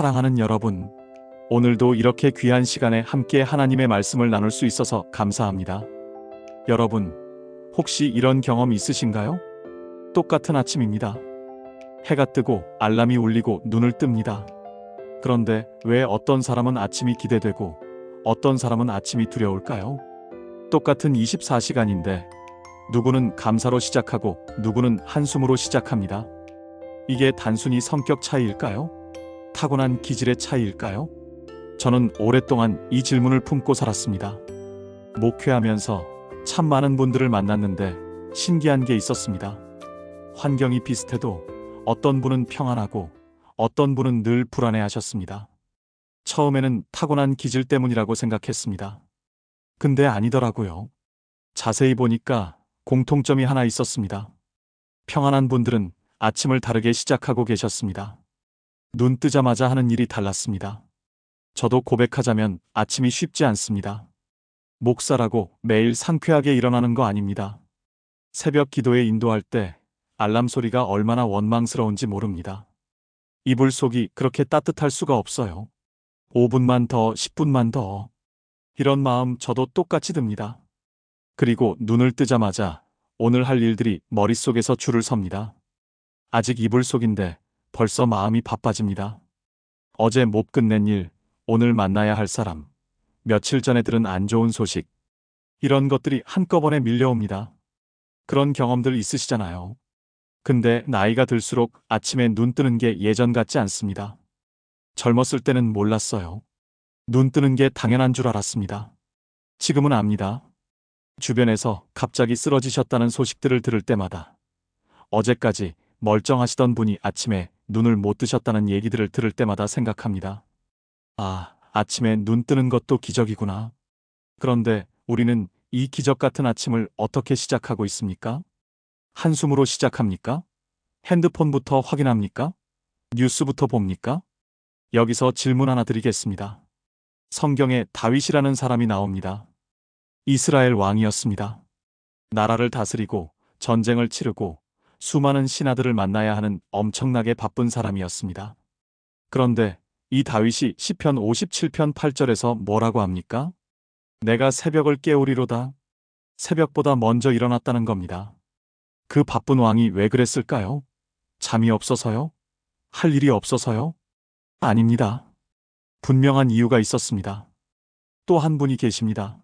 사랑하는 여러분, 오늘도 이렇게 귀한 시간에 함께 하나님의 말씀을 나눌 수 있어서 감사합니다. 여러분, 혹시 이런 경험 있으신가요? 똑같은 아침입니다. 해가 뜨고 알람이 울리고 눈을 뜹니다. 그런데 왜 어떤 사람은 아침이 기대되고 어떤 사람은 아침이 두려울까요? 똑같은 24시간인데 누구는 감사로 시작하고 누구는 한숨으로 시작합니다. 이게 단순히 성격 차이일까요? 타고난 기질의 차이일까요? 저는 오랫동안 이 질문을 품고 살았습니다. 목회하면서 참 많은 분들을 만났는데 신기한 게 있었습니다. 환경이 비슷해도 어떤 분은 평안하고 어떤 분은 늘 불안해하셨습니다. 처음에는 타고난 기질 때문이라고 생각했습니다. 근데 아니더라고요. 자세히 보니까 공통점이 하나 있었습니다. 평안한 분들은 아침을 다르게 시작하고 계셨습니다. 눈 뜨자마자 하는 일이 달랐습니다. 저도 고백하자면 아침이 쉽지 않습니다. 목사라고 매일 상쾌하게 일어나는 거 아닙니다. 새벽 기도에 인도할 때 알람 소리가 얼마나 원망스러운지 모릅니다. 이불 속이 그렇게 따뜻할 수가 없어요. 5분만 더, 10분만 더. 이런 마음 저도 똑같이 듭니다. 그리고 눈을 뜨자마자 오늘 할 일들이 머릿속에서 줄을 섭니다. 아직 이불 속인데 벌써 마음이 바빠집니다. 어제 못 끝낸 일, 오늘 만나야 할 사람, 며칠 전에 들은 안 좋은 소식, 이런 것들이 한꺼번에 밀려옵니다. 그런 경험들 있으시잖아요. 근데 나이가 들수록 아침에 눈 뜨는 게 예전 같지 않습니다. 젊었을 때는 몰랐어요. 눈 뜨는 게 당연한 줄 알았습니다. 지금은 압니다. 주변에서 갑자기 쓰러지셨다는 소식들을 들을 때마다 어제까지 멀쩡하시던 분이 아침에 눈을 못 뜨셨다는 얘기들을 들을 때마다 생각합니다. 아, 아침에 눈 뜨는 것도 기적이구나. 그런데 우리는 이 기적 같은 아침을 어떻게 시작하고 있습니까? 한숨으로 시작합니까? 핸드폰부터 확인합니까? 뉴스부터 봅니까? 여기서 질문 하나 드리겠습니다. 성경에 다윗이라는 사람이 나옵니다. 이스라엘 왕이었습니다. 나라를 다스리고 전쟁을 치르고 수많은 신하들을 만나야 하는 엄청나게 바쁜 사람이었습니다. 그런데 이 다윗이 시편 57편 8절에서 뭐라고 합니까? 내가 새벽을 깨우리로다. 새벽보다 먼저 일어났다는 겁니다. 그 바쁜 왕이 왜 그랬을까요? 잠이 없어서요? 할 일이 없어서요? 아닙니다. 분명한 이유가 있었습니다. 또 한 분이 계십니다.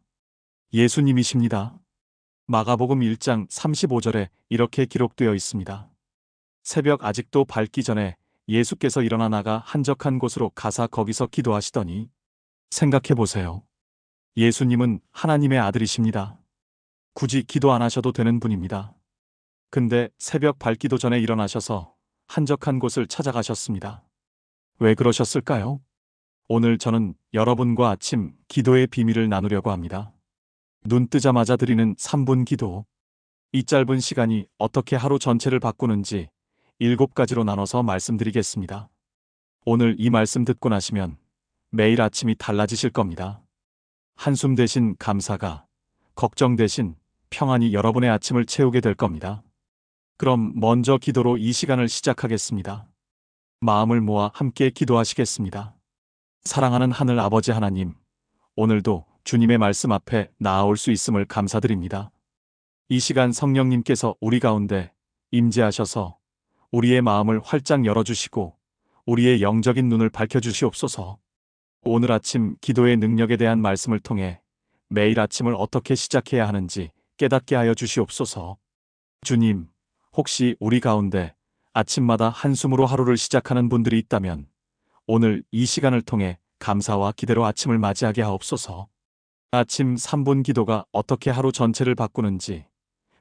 예수님이십니다. 마가복음 1장 35절에 이렇게 기록되어 있습니다. 새벽 아직도 밝기 전에 예수께서 일어나 나가 한적한 곳으로 가사 거기서 기도하시더니, 생각해 보세요. 예수님은 하나님의 아들이십니다. 굳이 기도 안 하셔도 되는 분입니다. 근데 새벽 밝기도 전에 일어나셔서 한적한 곳을 찾아가셨습니다. 왜 그러셨을까요? 오늘 저는 여러분과 아침 기도의 비밀을 나누려고 합니다. 눈 뜨자마자 드리는 3분 기도. 이 짧은 시간이 어떻게 하루 전체를 바꾸는지 7가지로 나눠서 말씀드리겠습니다. 오늘 이 말씀 듣고 나시면 매일 아침이 달라지실 겁니다. 한숨 대신 감사가, 걱정 대신 평안이 여러분의 아침을 채우게 될 겁니다. 그럼 먼저 기도로 이 시간을 시작하겠습니다. 마음을 모아 함께 기도하시겠습니다. 사랑하는 하늘 아버지 하나님, 오늘도 주님의 말씀 앞에 나아올 수 있음을 감사드립니다. 이 시간 성령님께서 우리 가운데 임재하셔서 우리의 마음을 활짝 열어주시고 우리의 영적인 눈을 밝혀주시옵소서. 오늘 아침 기도의 능력에 대한 말씀을 통해 매일 아침을 어떻게 시작해야 하는지 깨닫게 하여 주시옵소서. 주님, 혹시 우리 가운데 아침마다 한숨으로 하루를 시작하는 분들이 있다면 오늘 이 시간을 통해 감사와 기대로 아침을 맞이하게 하옵소서. 아침 3분 기도가 어떻게 하루 전체를 바꾸는지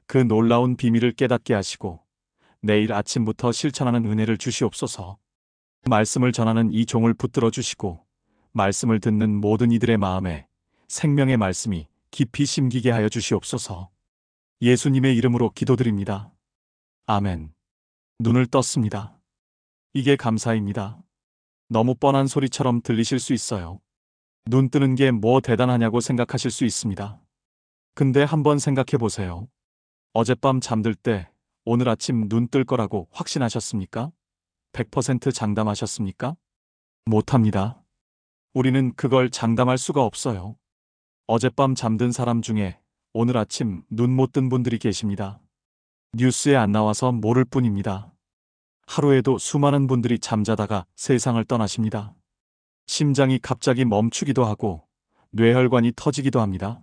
그 놀라운 비밀을 깨닫게 하시고 내일 아침부터 실천하는 은혜를 주시옵소서. 말씀을 전하는 이 종을 붙들어 주시고 말씀을 듣는 모든 이들의 마음에 생명의 말씀이 깊이 심기게 하여 주시옵소서. 예수님의 이름으로 기도드립니다. 아멘. 눈을 떴습니다. 이게 감사입니다. 너무 뻔한 소리처럼 들리실 수 있어요. 눈 뜨는 게 뭐 대단하냐고 생각하실 수 있습니다. 근데 한번 생각해 보세요. 어젯밤 잠들 때 오늘 아침 눈 뜰 거라고 확신하셨습니까? 100% 장담하셨습니까? 못합니다. 우리는 그걸 장담할 수가 없어요. 어젯밤 잠든 사람 중에 오늘 아침 눈 못 뜬 분들이 계십니다. 뉴스에 안 나와서 모를 뿐입니다. 하루에도 수많은 분들이 잠자다가 세상을 떠나십니다. 심장이 갑자기 멈추기도 하고 뇌혈관이 터지기도 합니다.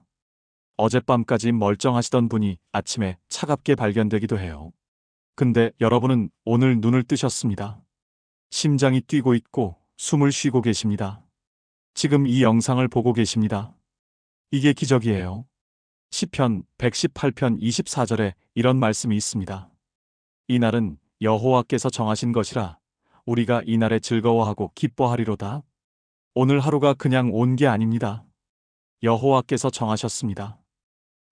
어젯밤까지 멀쩡하시던 분이 아침에 차갑게 발견되기도 해요. 근데 여러분은 오늘 눈을 뜨셨습니다. 심장이 뛰고 있고 숨을 쉬고 계십니다. 지금 이 영상을 보고 계십니다. 이게 기적이에요. 시편 118편 24절에 이런 말씀이 있습니다. 이날은 여호와께서 정하신 것이라 우리가 이날에 즐거워하고 기뻐하리로다. 오늘 하루가 그냥 온 게 아닙니다. 여호와께서 정하셨습니다.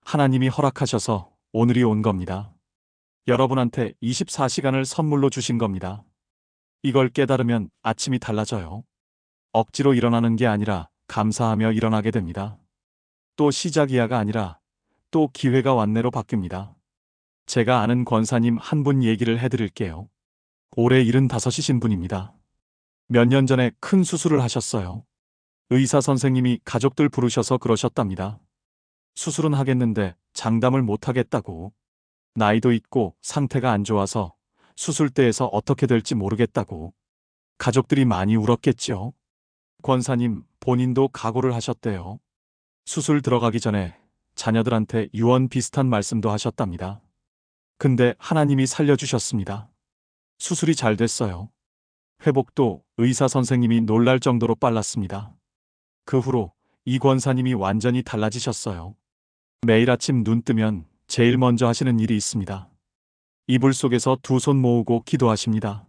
하나님이 허락하셔서 오늘이 온 겁니다. 여러분한테 24시간을 선물로 주신 겁니다. 이걸 깨달으면 아침이 달라져요. 억지로 일어나는 게 아니라 감사하며 일어나게 됩니다. 또 시작이야가 아니라 또 기회가 왔네로 바뀝니다. 제가 아는 권사님 한 분 얘기를 해드릴게요. 올해 75이신 분입니다. 몇 년 전에 큰 수술을 하셨어요. 의사 선생님이 가족들 부르셔서 그러셨답니다. 수술은 하겠는데 장담을 못 하겠다고. 나이도 있고 상태가 안 좋아서 수술대에서 어떻게 될지 모르겠다고. 가족들이 많이 울었겠죠. 권사님 본인도 각오를 하셨대요. 수술 들어가기 전에 자녀들한테 유언 비슷한 말씀도 하셨답니다. 근데 하나님이 살려주셨습니다. 수술이 잘 됐어요. 회복도 의사 선생님이 놀랄 정도로 빨랐습니다. 그 후로 이 권사님이 완전히 달라지셨어요. 매일 아침 눈 뜨면 제일 먼저 하시는 일이 있습니다. 이불 속에서 두 손 모으고 기도하십니다.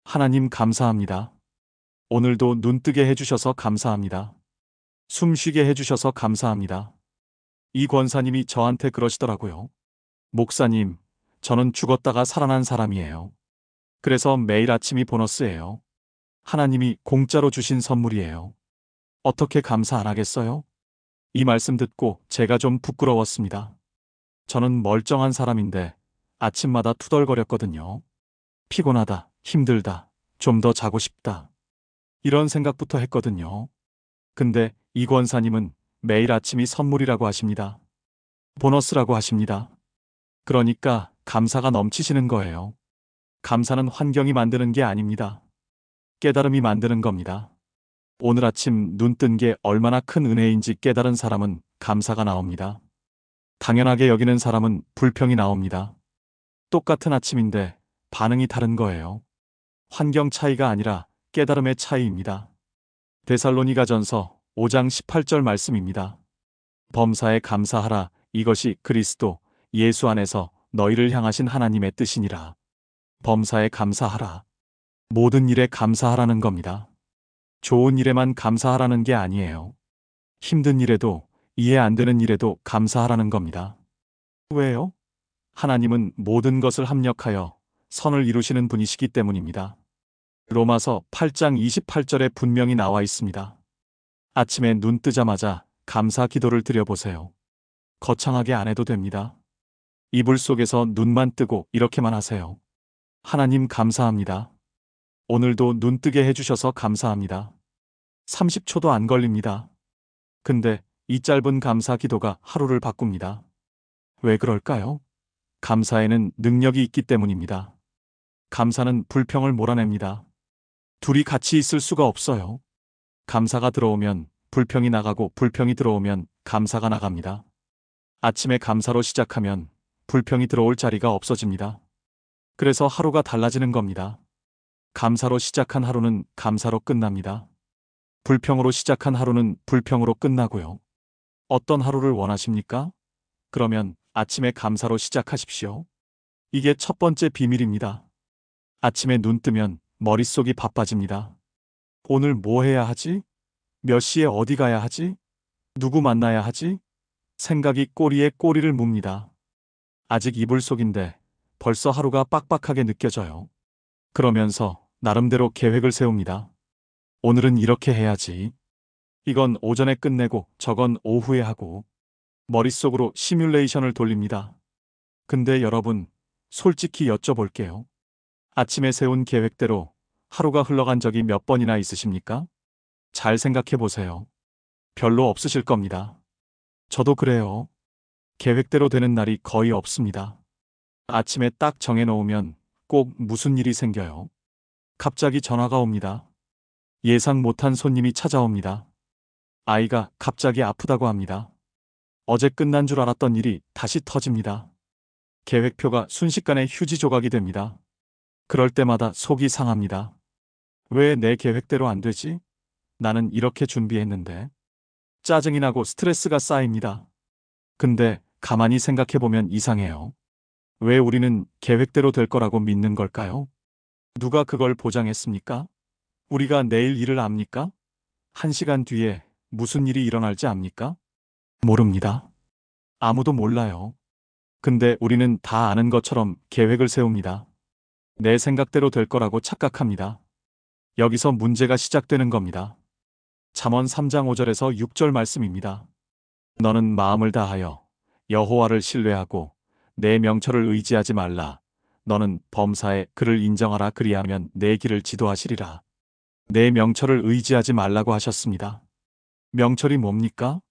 하나님 감사합니다. 오늘도 눈 뜨게 해주셔서 감사합니다. 숨 쉬게 해주셔서 감사합니다. 이 권사님이 저한테 그러시더라고요. 목사님, 저는 죽었다가 살아난 사람이에요. 그래서 매일 아침이 보너스예요. 하나님이 공짜로 주신 선물이에요. 어떻게 감사 안 하겠어요? 이 말씀 듣고 제가 좀 부끄러웠습니다. 저는 멀쩡한 사람인데 아침마다 투덜거렸거든요. 피곤하다, 힘들다, 좀 더 자고 싶다. 이런 생각부터 했거든요. 근데 이 권사님은 매일 아침이 선물이라고 하십니다. 보너스라고 하십니다. 그러니까 감사가 넘치시는 거예요. 감사는 환경이 만드는 게 아닙니다. 깨달음이 만드는 겁니다. 오늘 아침 눈 뜬 게 얼마나 큰 은혜인지 깨달은 사람은 감사가 나옵니다. 당연하게 여기는 사람은 불평이 나옵니다. 똑같은 아침인데 반응이 다른 거예요. 환경 차이가 아니라 깨달음의 차이입니다. 데살로니가전서 5장 18절 말씀입니다. 범사에 감사하라. 이것이 그리스도 예수 안에서 너희를 향하신 하나님의 뜻이니라. 범사에 감사하라. 모든 일에 감사하라는 겁니다. 좋은 일에만 감사하라는 게 아니에요. 힘든 일에도 이해 안 되는 일에도 감사하라는 겁니다. 왜요? 하나님은 모든 것을 합력하여 선을 이루시는 분이시기 때문입니다. 로마서 8장 28절에 분명히 나와 있습니다. 아침에 눈 뜨자마자 감사 기도를 드려보세요. 거창하게 안 해도 됩니다. 이불 속에서 눈만 뜨고 이렇게만 하세요. 하나님 감사합니다. 오늘도 눈 뜨게 해주셔서 감사합니다. 30초도 안 걸립니다. 근데 이 짧은 감사 기도가 하루를 바꿉니다. 왜 그럴까요? 감사에는 능력이 있기 때문입니다. 감사는 불평을 몰아냅니다. 둘이 같이 있을 수가 없어요. 감사가 들어오면 불평이 나가고 불평이 들어오면 감사가 나갑니다. 아침에 감사로 시작하면 불평이 들어올 자리가 없어집니다. 그래서 하루가 달라지는 겁니다. 감사로 시작한 하루는 감사로 끝납니다. 불평으로 시작한 하루는 불평으로 끝나고요. 어떤 하루를 원하십니까? 그러면 아침에 감사로 시작하십시오. 이게 첫 번째 비밀입니다. 아침에 눈 뜨면 머릿속이 바빠집니다. 오늘 뭐 해야 하지? 몇 시에 어디 가야 하지? 누구 만나야 하지? 생각이 꼬리에 꼬리를 뭅니다. 아직 이불 속인데 벌써 하루가 빡빡하게 느껴져요. 그러면서 나름대로 계획을 세웁니다. 오늘은 이렇게 해야지. 이건 오전에 끝내고 저건 오후에 하고 머릿속으로 시뮬레이션을 돌립니다. 근데 여러분, 솔직히 여쭤볼게요. 아침에 세운 계획대로 하루가 흘러간 적이 몇 번이나 있으십니까? 잘 생각해 보세요. 별로 없으실 겁니다. 저도 그래요. 계획대로 되는 날이 거의 없습니다. 아침에 딱 정해놓으면 꼭 무슨 일이 생겨요. 갑자기 전화가 옵니다. 예상 못한 손님이 찾아옵니다. 아이가 갑자기 아프다고 합니다. 어제 끝난 줄 알았던 일이 다시 터집니다. 계획표가 순식간에 휴지 조각이 됩니다. 그럴 때마다 속이 상합니다. 왜 내 계획대로 안 되지? 나는 이렇게 준비했는데. 짜증이 나고 스트레스가 쌓입니다. 근데 가만히 생각해보면 이상해요. 왜 우리는 계획대로 될 거라고 믿는 걸까요? 누가 그걸 보장했습니까? 우리가 내일 일을 압니까? 1시간 뒤에 무슨 일이 일어날지 압니까? 모릅니다. 아무도 몰라요. 근데 우리는 다 아는 것처럼 계획을 세웁니다. 내 생각대로 될 거라고 착각합니다. 여기서 문제가 시작되는 겁니다. 잠언 3장 5절에서 6절 말씀입니다. 너는 마음을 다하여 여호와를 신뢰하고 내 명철을 의지하지 말라. 너는 범사에 그를 인정하라. 그리하면 내 길을 지도하시리라. 내 명철을 의지하지 말라고 하셨습니다. 명철이 뭡니까?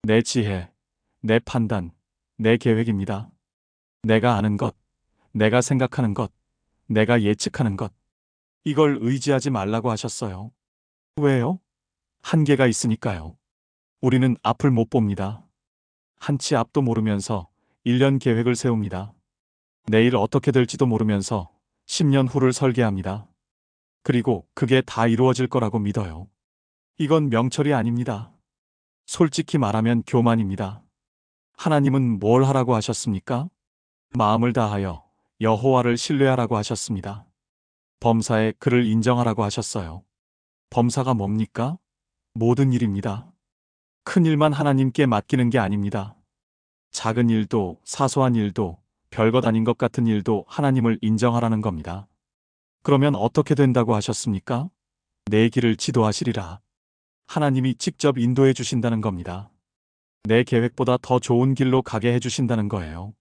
내 지혜, 내 판단, 내 계획입니다. 내가 아는 것, 내가 생각하는 것, 내가 예측하는 것. 이걸 의지하지 말라고 하셨어요. 왜요? 한계가 있으니까요. 우리는 앞을 못 봅니다. 한 치 앞도 모르면서 1년 계획을 세웁니다. 내일 어떻게 될지도 모르면서 10년 후를 설계합니다. 그리고 그게 다 이루어질 거라고 믿어요. 이건 명철이 아닙니다. 솔직히 말하면 교만입니다. 하나님은 뭘 하라고 하셨습니까? 마음을 다하여 여호와를 신뢰하라고 하셨습니다. 범사에 그를 인정하라고 하셨어요. 범사가 뭡니까? 모든 일입니다. 큰 일만 하나님께 맡기는 게 아닙니다. 작은 일도 사소한 일도 별것 아닌 것 같은 일도 하나님을 인정하라는 겁니다. 그러면 어떻게 된다고 하셨습니까? 내 길을 지도하시리라. 하나님이 직접 인도해 주신다는 겁니다. 내 계획보다 더 좋은 길로 가게 해 주신다는 거예요.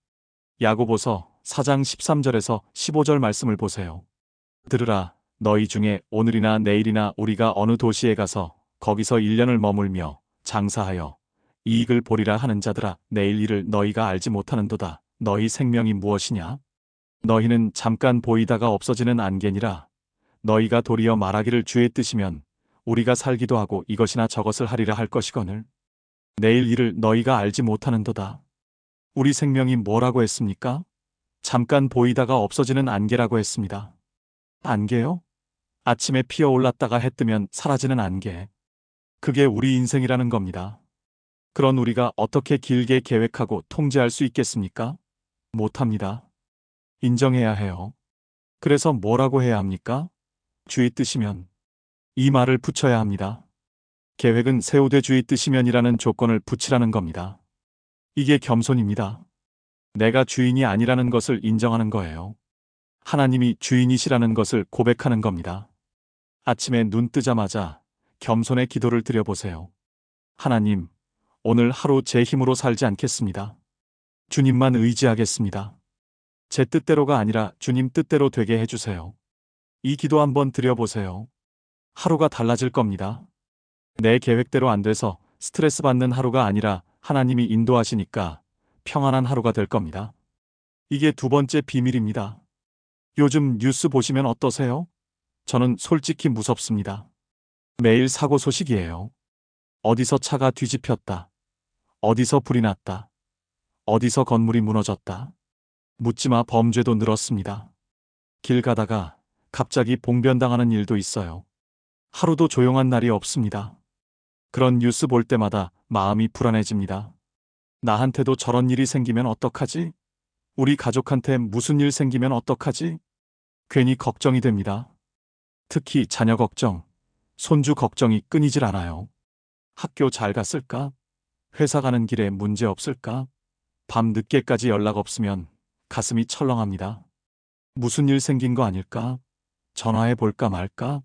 야고보서 4장 13절에서 15절 말씀을 보세요. 들으라, 너희 중에 오늘이나 내일이나 우리가 어느 도시에 가서 거기서 1년을 머물며 장사하여 이익을 보리라 하는 자들아, 내일 일을 너희가 알지 못하는도다. 너희 생명이 무엇이냐? 너희는 잠깐 보이다가 없어지는 안개니라. 너희가 도리어 말하기를 주의 뜻이면 우리가 살기도 하고 이것이나 저것을 하리라 할 것이거늘. 내일 일을 너희가 알지 못하는도다. 우리 생명이 뭐라고 했습니까? 잠깐 보이다가 없어지는 안개라고 했습니다. 안개요? 아침에 피어올랐다가 해 뜨면 사라지는 안개. 그게 우리 인생이라는 겁니다. 그런 우리가 어떻게 길게 계획하고 통제할 수 있겠습니까? 못합니다. 인정해야 해요. 그래서 뭐라고 해야 합니까? 주의 뜻이면. 이 말을 붙여야 합니다. 계획은 세우되 주의 뜻이면이라는 조건을 붙이라는 겁니다. 이게 겸손입니다. 내가 주인이 아니라는 것을 인정하는 거예요. 하나님이 주인이시라는 것을 고백하는 겁니다. 아침에 눈 뜨자마자 겸손의 기도를 드려보세요. 하나님, 오늘 하루 제 힘으로 살지 않겠습니다. 주님만 의지하겠습니다. 제 뜻대로가 아니라 주님 뜻대로 되게 해주세요. 이 기도 한번 드려보세요. 하루가 달라질 겁니다. 내 계획대로 안 돼서 스트레스 받는 하루가 아니라 하나님이 인도하시니까 평안한 하루가 될 겁니다. 이게 두 번째 비밀입니다. 요즘 뉴스 보시면 어떠세요? 저는 솔직히 무섭습니다. 매일 사고 소식이에요. 어디서 차가 뒤집혔다. 어디서 불이 났다. 어디서 건물이 무너졌다. 묻지마 범죄도 늘었습니다. 길 가다가 갑자기 봉변당하는 일도 있어요. 하루도 조용한 날이 없습니다. 그런 뉴스 볼 때마다 마음이 불안해집니다. 나한테도 저런 일이 생기면 어떡하지? 우리 가족한테 무슨 일 생기면 어떡하지? 괜히 걱정이 됩니다. 특히 자녀 걱정, 손주 걱정이 끊이질 않아요. 학교 잘 갔을까? 회사 가는 길에 문제 없을까? 밤 늦게까지 연락 없으면 가슴이 철렁합니다. 무슨 일 생긴 거 아닐까? 전화해 볼까 말까?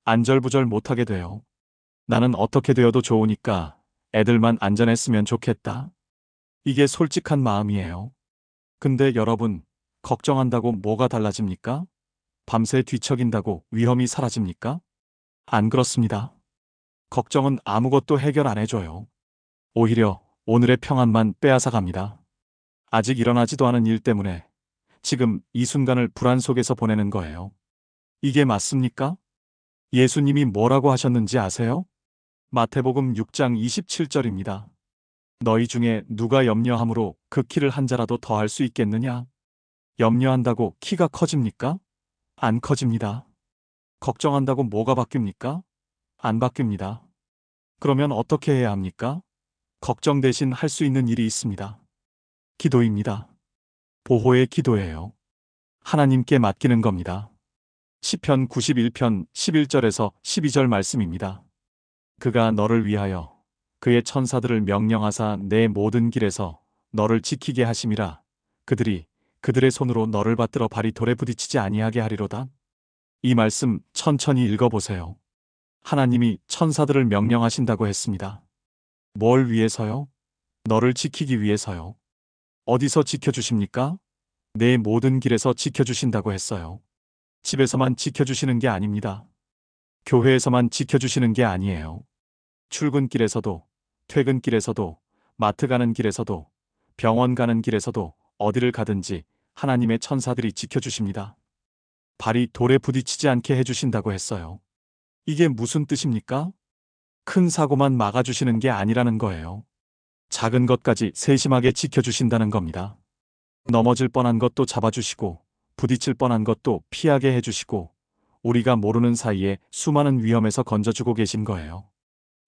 안절부절 못하게 돼요. 나는 어떻게 되어도 좋으니까 애들만 안전했으면 좋겠다. 이게 솔직한 마음이에요. 근데 여러분, 걱정한다고 뭐가 달라집니까? 밤새 뒤척인다고 위험이 사라집니까? 안 그렇습니다. 걱정은 아무것도 해결 안 해줘요. 오히려 오늘의 평안만 빼앗아 갑니다. 아직 일어나지도 않은 일 때문에 지금 이 순간을 불안 속에서 보내는 거예요. 이게 맞습니까? 예수님이 뭐라고 하셨는지 아세요? 마태복음 6장 27절입니다. 너희 중에 누가 염려함으로 그 키를 한 자라도 더할 수 있겠느냐? 염려한다고 키가 커집니까? 안 커집니다. 걱정한다고 뭐가 바뀝니까? 안 바뀝니다. 그러면 어떻게 해야 합니까? 걱정 대신 할 수 있는 일이 있습니다. 기도입니다. 보호의 기도예요. 하나님께 맡기는 겁니다. 시편 91편 11절에서 12절 말씀입니다. 그가 너를 위하여 그의 천사들을 명령하사 내 모든 길에서 너를 지키게 하심이라. 그들이 그들의 손으로 너를 받들어 발이 돌에 부딪히지 아니하게 하리로다. 이 말씀 천천히 읽어보세요. 하나님이 천사들을 명령하신다고 했습니다. 뭘 위해서요? 너를 지키기 위해서요. 어디서 지켜주십니까? 내 모든 길에서 지켜주신다고 했어요. 집에서만 지켜주시는 게 아닙니다. 교회에서만 지켜주시는 게 아니에요. 출근길에서도, 퇴근길에서도, 마트 가는 길에서도, 병원 가는 길에서도 어디를 가든지 하나님의 천사들이 지켜주십니다. 발이 돌에 부딪히지 않게 해주신다고 했어요. 이게 무슨 뜻입니까? 큰 사고만 막아주시는 게 아니라는 거예요. 작은 것까지 세심하게 지켜주신다는 겁니다. 넘어질 뻔한 것도 잡아주시고, 부딪힐 뻔한 것도 피하게 해주시고, 우리가 모르는 사이에 수많은 위험에서 건져주고 계신 거예요.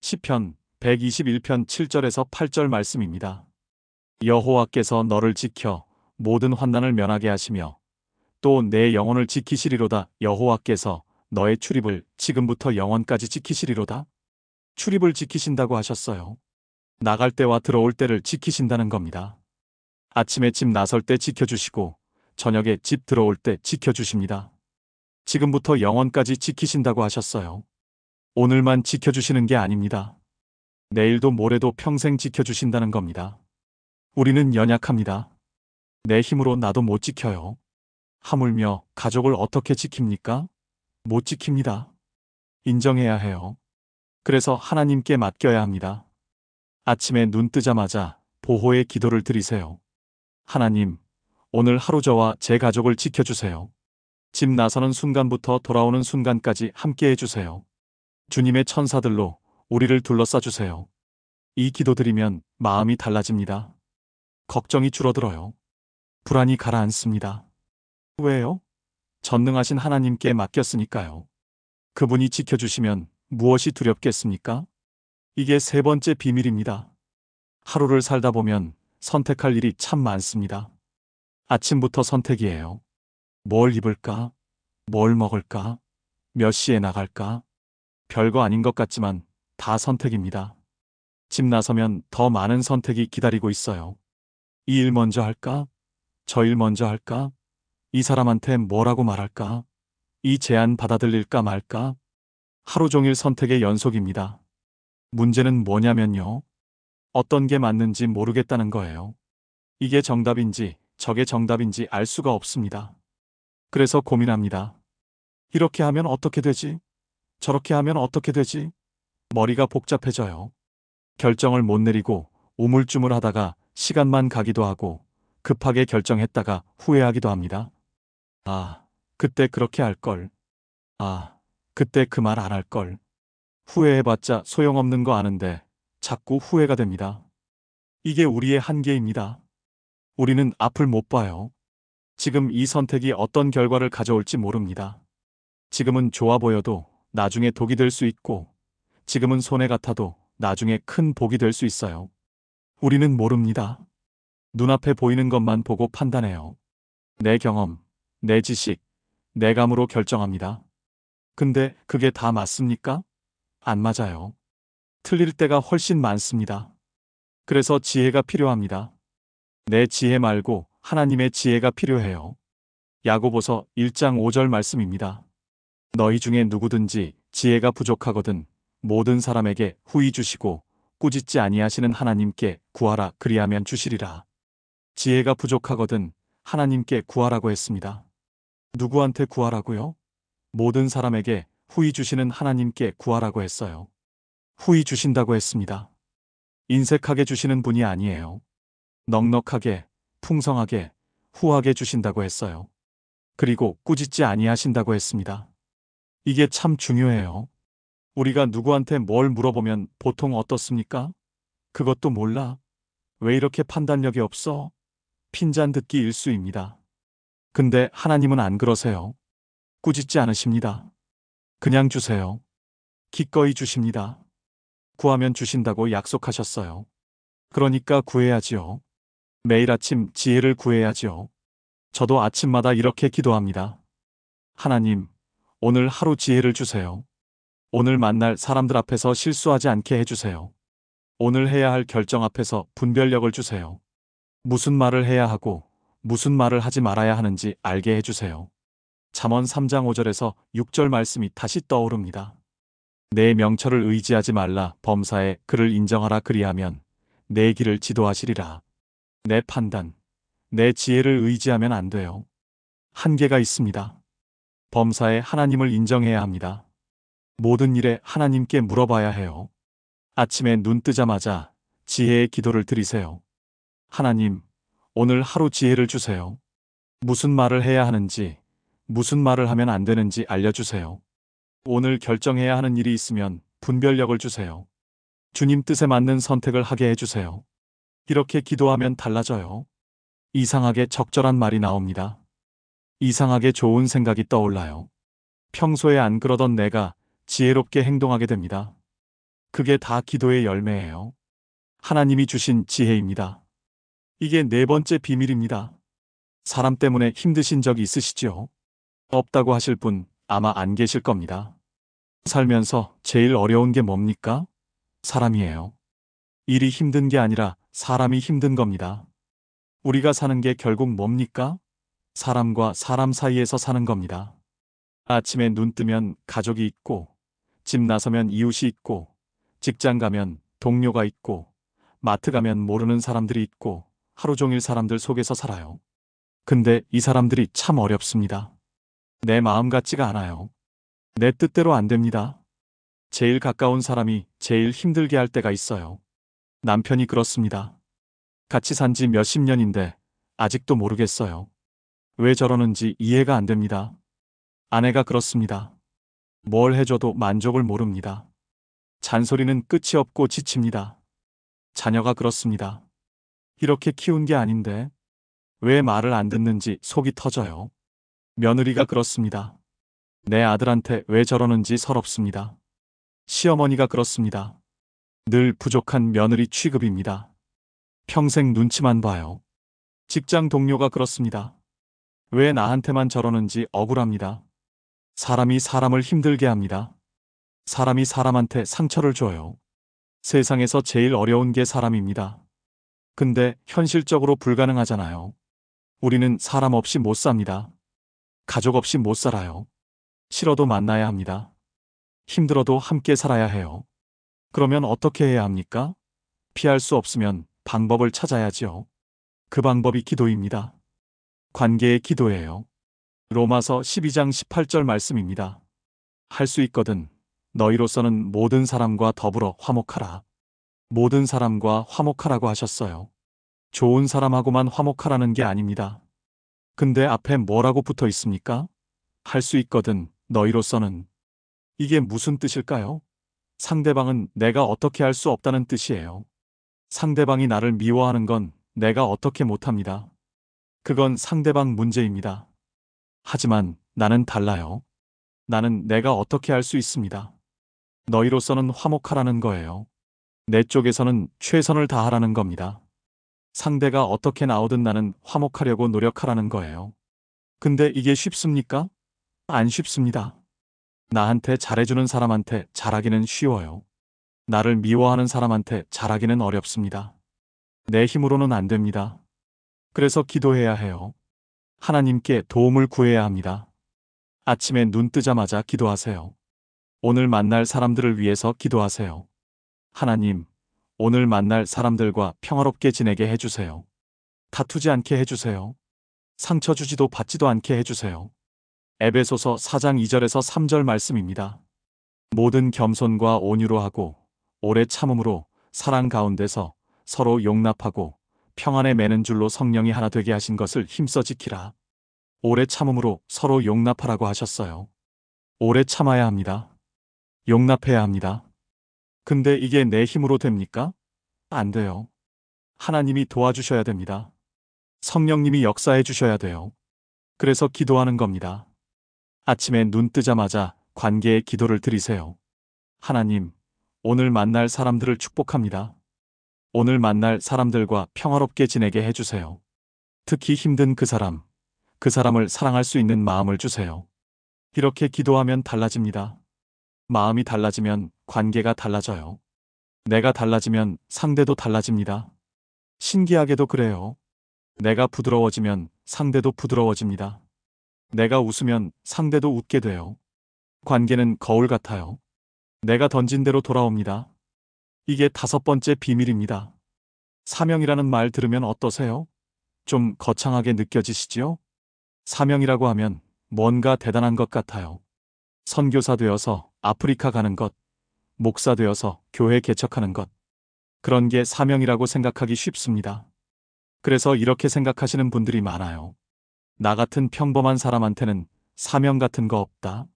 시편 121편 7절에서 8절 말씀입니다. 여호와께서 너를 지켜 모든 환난을 면하게 하시며 또 내 영혼을 지키시리로다. 여호와께서 너의 출입을 지금부터 영원까지 지키시리로다. 출입을 지키신다고 하셨어요. 나갈 때와 들어올 때를 지키신다는 겁니다. 아침에 집 나설 때 지켜주시고 저녁에 집 들어올 때 지켜주십니다. 지금부터 영원까지 지키신다고 하셨어요. 오늘만 지켜주시는 게 아닙니다. 내일도 모레도 평생 지켜주신다는 겁니다. 우리는 연약합니다. 내 힘으로 나도 못 지켜요. 하물며 가족을 어떻게 지킵니까? 못 지킵니다. 인정해야 해요. 그래서 하나님께 맡겨야 합니다. 아침에 눈 뜨자마자 보호의 기도를 드리세요. 하나님, 오늘 하루 저와 제 가족을 지켜주세요. 집 나서는 순간부터 돌아오는 순간까지 함께 해주세요. 주님의 천사들로 우리를 둘러싸 주세요. 이 기도 드리면 마음이 달라집니다. 걱정이 줄어들어요. 불안이 가라앉습니다. 왜요? 전능하신 하나님께 맡겼으니까요. 그분이 지켜주시면 무엇이 두렵겠습니까? 이게 세 번째 비밀입니다. 하루를 살다 보면 선택할 일이 참 많습니다. 아침부터 선택이에요. 뭘 입을까? 뭘 먹을까? 몇 시에 나갈까? 별거 아닌 것 같지만 다 선택입니다. 집 나서면 더 많은 선택이 기다리고 있어요. 이 일 먼저 할까? 저 일 먼저 할까? 이 사람한테 뭐라고 말할까? 이 제안 받아들일까 말까? 하루 종일 선택의 연속입니다. 문제는 뭐냐면요. 어떤 게 맞는지 모르겠다는 거예요. 이게 정답인지 저게 정답인지 알 수가 없습니다. 그래서 고민합니다. 이렇게 하면 어떻게 되지? 저렇게 하면 어떻게 되지? 머리가 복잡해져요. 결정을 못 내리고 우물쭈물하다가 시간만 가기도 하고 급하게 결정했다가 후회하기도 합니다. 아, 그때 그렇게 할 걸. 아, 그때 그 말 안 할 걸. 후회해봤자 소용없는 거 아는데 자꾸 후회가 됩니다. 이게 우리의 한계입니다. 우리는 앞을 못 봐요. 지금 이 선택이 어떤 결과를 가져올지 모릅니다. 지금은 좋아 보여도 나중에 독이 될 수 있고, 지금은 손해 같아도 나중에 큰 복이 될 수 있어요. 우리는 모릅니다. 눈앞에 보이는 것만 보고 판단해요. 내 경험, 내 지식, 내 감으로 결정합니다. 근데 그게 다 맞습니까? 안 맞아요. 틀릴 때가 훨씬 많습니다. 그래서 지혜가 필요합니다. 내 지혜 말고 하나님의 지혜가 필요해요. 야고보서 1장 5절 말씀입니다. 너희 중에 누구든지 지혜가 부족하거든 모든 사람에게 후히 주시고 꾸짖지 아니하시는 하나님께 구하라 그리하면 주시리라. 지혜가 부족하거든 하나님께 구하라고 했습니다. 누구한테 구하라고요? 모든 사람에게 후히 주시는 하나님께 구하라고 했어요. 후히 주신다고 했습니다. 인색하게 주시는 분이 아니에요. 넉넉하게, 풍성하게, 후하게 주신다고 했어요. 그리고 꾸짖지 아니하신다고 했습니다. 이게 참 중요해요. 우리가 누구한테 뭘 물어보면 보통 어떻습니까? 그것도 몰라. 왜 이렇게 판단력이 없어? 핀잔 듣기 일수입니다. 근데 하나님은 안 그러세요. 꾸짖지 않으십니다. 그냥 주세요. 기꺼이 주십니다. 구하면 주신다고 약속하셨어요. 그러니까 구해야지요. 매일 아침 지혜를 구해야지요. 저도 아침마다 이렇게 기도합니다. 하나님, 오늘 하루 지혜를 주세요. 오늘 만날 사람들 앞에서 실수하지 않게 해주세요. 오늘 해야 할 결정 앞에서 분별력을 주세요. 무슨 말을 해야 하고 무슨 말을 하지 말아야 하는지 알게 해주세요. 잠언 3장 5절에서 6절 말씀이 다시 떠오릅니다. 내 명철을 의지하지 말라 범사에 그를 인정하라 그리하면 내 길을 지도하시리라. 내 판단, 내 지혜를 의지하면 안 돼요. 한계가 있습니다. 범사에 하나님을 인정해야 합니다. 모든 일에 하나님께 물어봐야 해요. 아침에 눈 뜨자마자 지혜의 기도를 드리세요. 하나님, 오늘 하루 지혜를 주세요. 무슨 말을 해야 하는지, 무슨 말을 하면 안 되는지 알려주세요. 오늘 결정해야 하는 일이 있으면 분별력을 주세요. 주님 뜻에 맞는 선택을 하게 해주세요. 이렇게 기도하면 달라져요. 이상하게 적절한 말이 나옵니다. 이상하게 좋은 생각이 떠올라요. 평소에 안 그러던 내가 지혜롭게 행동하게 됩니다. 그게 다 기도의 열매예요. 하나님이 주신 지혜입니다. 이게 네 번째 비밀입니다. 사람 때문에 힘드신 적 있으시죠? 없다고 하실 분 아마 안 계실 겁니다. 살면서 제일 어려운 게 뭡니까? 사람이에요. 일이 힘든 게 아니라 사람이 힘든 겁니다. 우리가 사는 게 결국 뭡니까? 사람과 사람 사이에서 사는 겁니다. 아침에 눈 뜨면 가족이 있고, 집 나서면 이웃이 있고, 직장 가면 동료가 있고, 마트 가면 모르는 사람들이 있고, 하루 종일 사람들 속에서 살아요. 근데 이 사람들이 참 어렵습니다. 내 마음 같지가 않아요. 내 뜻대로 안 됩니다. 제일 가까운 사람이 제일 힘들게 할 때가 있어요. 남편이 그렇습니다. 같이 산지 몇십 년인데 아직도 모르겠어요. 왜 저러는지 이해가 안 됩니다. 아내가 그렇습니다. 뭘 해줘도 만족을 모릅니다. 잔소리는 끝이 없고 지칩니다. 자녀가 그렇습니다. 이렇게 키운 게 아닌데 왜 말을 안 듣는지 속이 터져요. 며느리가 그렇습니다. 내 아들한테 왜 저러는지 서럽습니다. 시어머니가 그렇습니다. 늘 부족한 며느리 취급입니다. 평생 눈치만 봐요. 직장 동료가 그렇습니다. 왜 나한테만 저러는지 억울합니다. 사람이 사람을 힘들게 합니다. 사람이 사람한테 상처를 줘요. 세상에서 제일 어려운 게 사람입니다. 근데 현실적으로 불가능하잖아요. 우리는 사람 없이 못 삽니다. 가족 없이 못 살아요. 싫어도 만나야 합니다. 힘들어도 함께 살아야 해요. 그러면 어떻게 해야 합니까? 피할 수 없으면 방법을 찾아야지요. 그 방법이 기도입니다. 관계의 기도예요. 로마서 12장 18절 말씀입니다. 할 수 있거든 너희로서는 모든 사람과 더불어 화목하라. 모든 사람과 화목하라고 하셨어요. 좋은 사람하고만 화목하라는 게 아닙니다. 근데 앞에 뭐라고 붙어 있습니까? 할 수 있거든 너희로서는. 이게 무슨 뜻일까요? 상대방은 내가 어떻게 할 수 없다는 뜻이에요. 상대방이 나를 미워하는 건 내가 어떻게 못합니다. 그건 상대방 문제입니다. 하지만 나는 달라요. 나는 내가 어떻게 할 수 있습니다. 너희로서는 화목하라는 거예요. 내 쪽에서는 최선을 다하라는 겁니다. 상대가 어떻게 나오든 나는 화목하려고 노력하라는 거예요. 근데 이게 쉽습니까? 안 쉽습니다. 나한테 잘해주는 사람한테 잘하기는 쉬워요. 나를 미워하는 사람한테 잘하기는 어렵습니다. 내 힘으로는 안 됩니다. 그래서 기도해야 해요. 하나님께 도움을 구해야 합니다. 아침에 눈 뜨자마자 기도하세요. 오늘 만날 사람들을 위해서 기도하세요. 하나님, 오늘 만날 사람들과 평화롭게 지내게 해주세요. 다투지 않게 해주세요. 상처 주지도 받지도 않게 해주세요. 에베소서 4장 2절에서 3절 말씀입니다. 모든 겸손과 온유로 하고 오래 참음으로 사랑 가운데서 서로 용납하고 평안에 매는 줄로 성령이 하나 되게 하신 것을 힘써 지키라. 오래 참음으로 서로 용납하라고 하셨어요. 오래 참아야 합니다. 용납해야 합니다. 근데 이게 내 힘으로 됩니까? 안 돼요. 하나님이 도와주셔야 됩니다. 성령님이 역사해 주셔야 돼요. 그래서 기도하는 겁니다. 아침에 눈 뜨자마자 관계의 기도를 드리세요. 하나님, 오늘 만날 사람들을 축복합니다. 오늘 만날 사람들과 평화롭게 지내게 해주세요. 특히 힘든 그 사람을 사랑할 수 있는 마음을 주세요. 이렇게 기도하면 달라집니다. 마음이 달라지면 관계가 달라져요. 내가 달라지면 상대도 달라집니다. 신기하게도 그래요. 내가 부드러워지면 상대도 부드러워집니다. 내가 웃으면 상대도 웃게 돼요. 관계는 거울 같아요. 내가 던진 대로 돌아옵니다. 이게 5번째 비밀입니다. 사명이라는 말 들으면 어떠세요? 좀 거창하게 느껴지시지요? 사명이라고 하면 뭔가 대단한 것 같아요. 선교사 되어서 아프리카 가는 것, 목사 되어서 교회 개척하는 것. 그런 게 사명이라고 생각하기 쉽습니다. 그래서 이렇게 생각하시는 분들이 많아요. 나 같은 평범한 사람한테는 사명 같은 거 없다.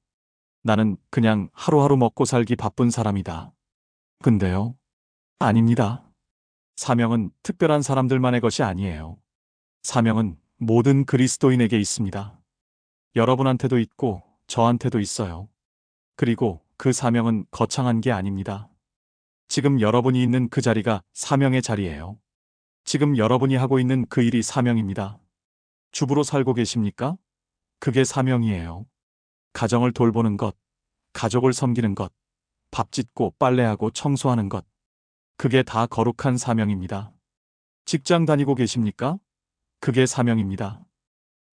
나는 그냥 하루하루 먹고 살기 바쁜 사람이다. 근데요? 아닙니다. 사명은 특별한 사람들만의 것이 아니에요. 사명은 모든 그리스도인에게 있습니다. 여러분한테도 있고 저한테도 있어요. 그리고 그 사명은 거창한 게 아닙니다. 지금 여러분이 있는 그 자리가 사명의 자리예요. 지금 여러분이 하고 있는 그 일이 사명입니다. 주부로 살고 계십니까? 그게 사명이에요. 가정을 돌보는 것, 가족을 섬기는 것, 밥 짓고 빨래하고 청소하는 것. 그게 다 거룩한 사명입니다. 직장 다니고 계십니까? 그게 사명입니다.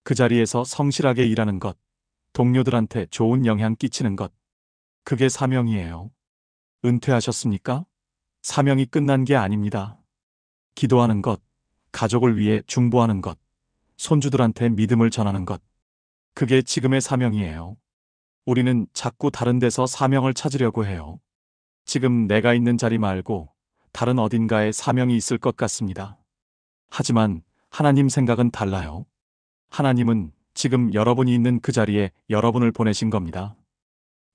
그 자리에서 성실하게 일하는 것, 동료들한테 좋은 영향 끼치는 것. 그게 사명이에요. 은퇴하셨습니까? 사명이 끝난 게 아닙니다. 기도하는 것, 가족을 위해 중보하는 것, 손주들한테 믿음을 전하는 것. 그게 지금의 사명이에요. 우리는 자꾸 다른 데서 사명을 찾으려고 해요. 지금 내가 있는 자리 말고 다른 어딘가에 사명이 있을 것 같습니다. 하지만 하나님 생각은 달라요. 하나님은 지금 여러분이 있는 그 자리에 여러분을 보내신 겁니다.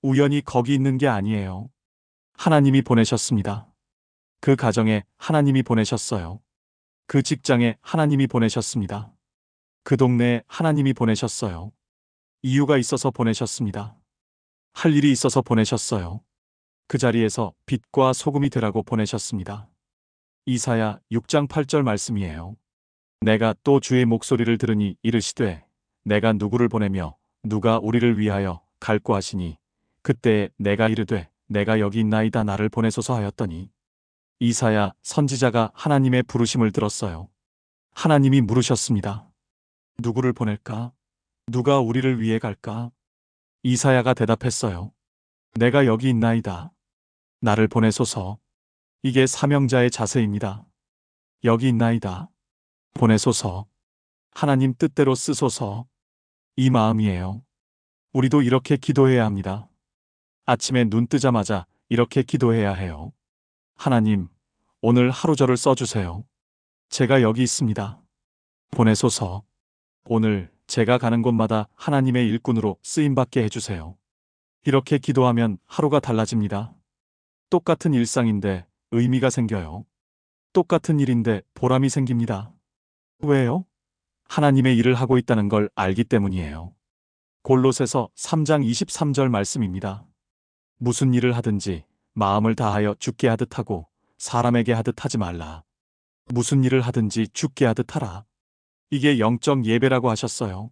우연히 거기 있는 게 아니에요. 하나님이 보내셨습니다. 그 가정에 하나님이 보내셨어요. 그 직장에 하나님이 보내셨습니다. 그 동네에 하나님이 보내셨어요. 이유가 있어서 보내셨습니다. 할 일이 있어서 보내셨어요. 그 자리에서 빛과 소금이 되라고 보내셨습니다. 이사야 6장 8절 말씀이에요. 내가 또 주의 목소리를 들으니 이르시되 내가 누구를 보내며 누가 우리를 위하여 갈고 하시니 그때에 내가 이르되 내가 여기 있나이다 나를 보내소서 하였더니 이사야 선지자가 하나님의 부르심을 들었어요. 하나님이 물으셨습니다. 누구를 보낼까? 누가 우리를 위해 갈까? 이사야가 대답했어요. 내가 여기 있나이다. 나를 보내소서. 이게 사명자의 자세입니다. 여기 있나이다. 보내소서. 하나님 뜻대로 쓰소서. 이 마음이에요. 우리도 이렇게 기도해야 합니다. 아침에 눈 뜨자마자 이렇게 기도해야 해요. 하나님, 오늘 하루 저를 써주세요. 제가 여기 있습니다. 보내소서. 오늘 제가 가는 곳마다 하나님의 일꾼으로 쓰임받게 해주세요. 이렇게 기도하면 하루가 달라집니다. 똑같은 일상인데 의미가 생겨요. 똑같은 일인데 보람이 생깁니다. 왜요? 하나님의 일을 하고 있다는 걸 알기 때문이에요. 골로새서 3장 23절 말씀입니다. 무슨 일을 하든지 마음을 다하여 주께 하듯 하고 사람에게 하듯 하지 말라. 무슨 일을 하든지 주께 하듯 하라. 이게 영적 예배라고 하셨어요.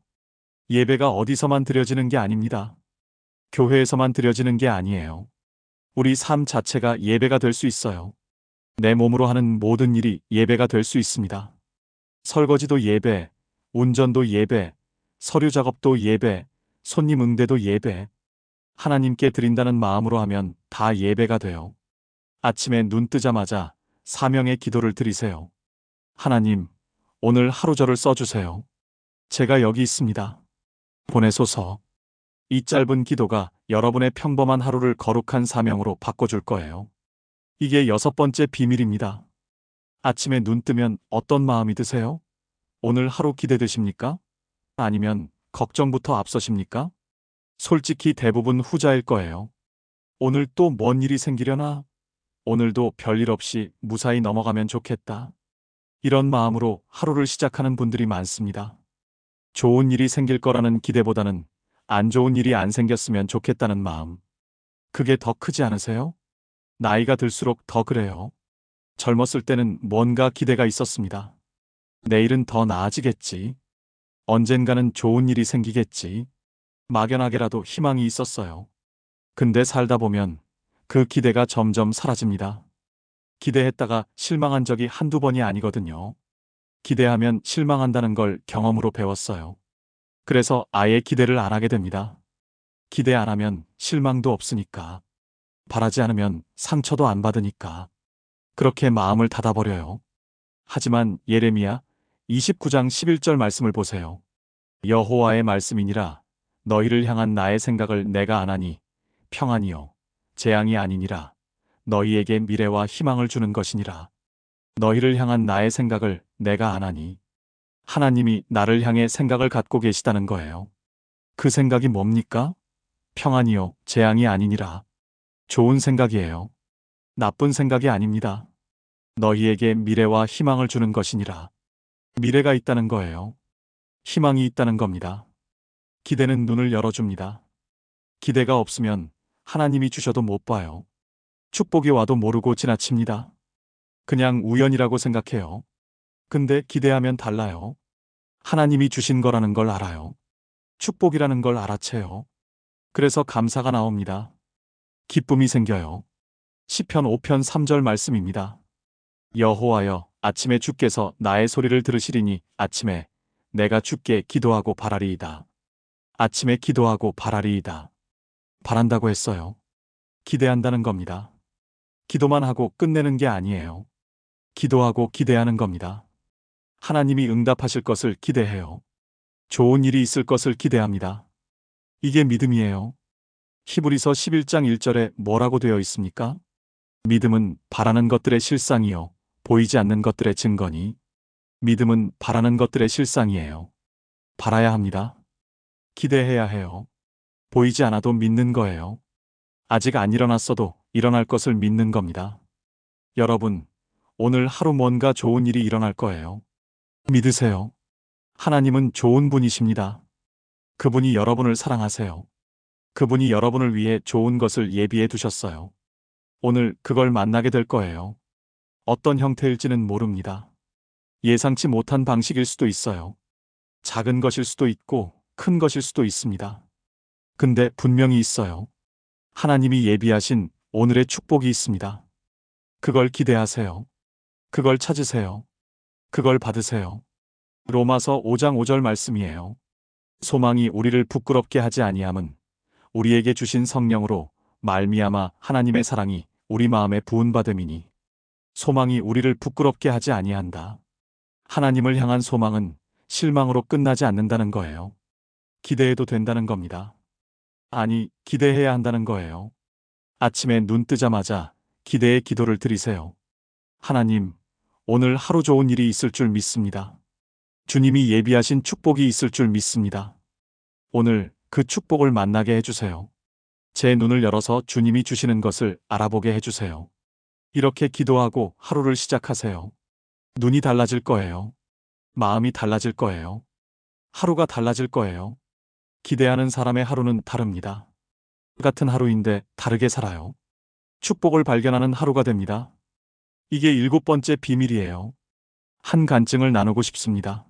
예배가 어디서만 드려지는 게 아닙니다. 교회에서만 드려지는 게 아니에요. 우리 삶 자체가 예배가 될 수 있어요. 내 몸으로 하는 모든 일이 예배가 될 수 있습니다. 설거지도 예배, 운전도 예배, 서류 작업도 예배, 손님 응대도 예배. 하나님께 드린다는 마음으로 하면 다 예배가 돼요. 아침에 눈 뜨자마자 사명의 기도를 드리세요. 하나님, 오늘 하루 저를 써주세요. 제가 여기 있습니다. 보내소서. 이 짧은 기도가 여러분의 평범한 하루를 거룩한 사명으로 바꿔줄 거예요. 이게 6번째 비밀입니다. 아침에 눈 뜨면 어떤 마음이 드세요? 오늘 하루 기대되십니까? 아니면 걱정부터 앞서십니까? 솔직히 대부분 후자일 거예요. 오늘 또 뭔 일이 생기려나? 오늘도 별일 없이 무사히 넘어가면 좋겠다. 이런 마음으로 하루를 시작하는 분들이 많습니다. 좋은 일이 생길 거라는 기대보다는 안 좋은 일이 안 생겼으면 좋겠다는 마음. 그게 더 크지 않으세요? 나이가 들수록 더 그래요. 젊었을 때는 뭔가 기대가 있었습니다. 내일은 더 나아지겠지. 언젠가는 좋은 일이 생기겠지. 막연하게라도 희망이 있었어요. 근데 살다 보면 그 기대가 점점 사라집니다. 기대했다가 실망한 적이 한두 번이 아니거든요. 기대하면 실망한다는 걸 경험으로 배웠어요. 그래서 아예 기대를 안 하게 됩니다. 기대 안 하면 실망도 없으니까. 바라지 않으면 상처도 안 받으니까. 그렇게 마음을 닫아버려요. 하지만 예레미야 29장 11절 말씀을 보세요. 여호와의 말씀이니라 너희를 향한 나의 생각을 내가 아나니 평안이요 재앙이 아니니라 너희에게 미래와 희망을 주는 것이니라. 너희를 향한 나의 생각을 내가 아나니 하나님이 나를 향해 생각을 갖고 계시다는 거예요. 그 생각이 뭡니까? 평안이요 재앙이 아니니라. 좋은 생각이에요. 나쁜 생각이 아닙니다. 너희에게 미래와 희망을 주는 것이니라. 미래가 있다는 거예요. 희망이 있다는 겁니다. 기대는 눈을 열어줍니다. 기대가 없으면 하나님이 주셔도 못 봐요. 축복이 와도 모르고 지나칩니다. 그냥 우연이라고 생각해요. 근데 기대하면 달라요. 하나님이 주신 거라는 걸 알아요. 축복이라는 걸 알아채요. 그래서 감사가 나옵니다. 기쁨이 생겨요. 시편 5편 3절 말씀입니다. 여호와여 아침에 주께서 나의 소리를 들으시리니 아침에 내가 주께 기도하고 바라리이다. 아침에 기도하고 바라리이다. 바란다고 했어요. 기대한다는 겁니다. 기도만 하고 끝내는 게 아니에요. 기도하고 기대하는 겁니다. 하나님이 응답하실 것을 기대해요. 좋은 일이 있을 것을 기대합니다. 이게 믿음이에요. 히브리서 11장 1절에 뭐라고 되어 있습니까? 믿음은 바라는 것들의 실상이요 보이지 않는 것들의 증거니. 믿음은 바라는 것들의 실상이에요. 바라야 합니다. 기대해야 해요. 보이지 않아도 믿는 거예요. 아직 안 일어났어도 일어날 것을 믿는 겁니다. 여러분, 오늘 하루 뭔가 좋은 일이 일어날 거예요. 믿으세요. 하나님은 좋은 분이십니다. 그분이 여러분을 사랑하세요. 그분이 여러분을 위해 좋은 것을 예비해 두셨어요. 오늘 그걸 만나게 될 거예요. 어떤 형태일지는 모릅니다. 예상치 못한 방식일 수도 있어요. 작은 것일 수도 있고 큰 것일 수도 있습니다. 근데 분명히 있어요. 하나님이 예비하신 오늘의 축복이 있습니다. 그걸 기대하세요. 그걸 찾으세요. 그걸 받으세요. 로마서 5장 5절 말씀이에요. 소망이 우리를 부끄럽게 하지 아니함은 우리에게 주신 성령으로 말미암아 하나님의 사랑이 우리 마음에 부은받음이니. 소망이 우리를 부끄럽게 하지 아니한다. 하나님을 향한 소망은 실망으로 끝나지 않는다는 거예요. 기대해도 된다는 겁니다. 아니, 기대해야 한다는 거예요. 아침에 눈 뜨자마자 기대의 기도를 드리세요. 하나님, 오늘 하루 좋은 일이 있을 줄 믿습니다. 주님이 예비하신 축복이 있을 줄 믿습니다. 오늘 그 축복을 만나게 해주세요. 제 눈을 열어서 주님이 주시는 것을 알아보게 해주세요. 이렇게 기도하고 하루를 시작하세요. 눈이 달라질 거예요. 마음이 달라질 거예요. 하루가 달라질 거예요. 기대하는 사람의 하루는 다릅니다. 같은 하루인데 다르게 살아요. 축복을 발견하는 하루가 됩니다. 이게 7번째 비밀이에요. 한 간증을 나누고 싶습니다.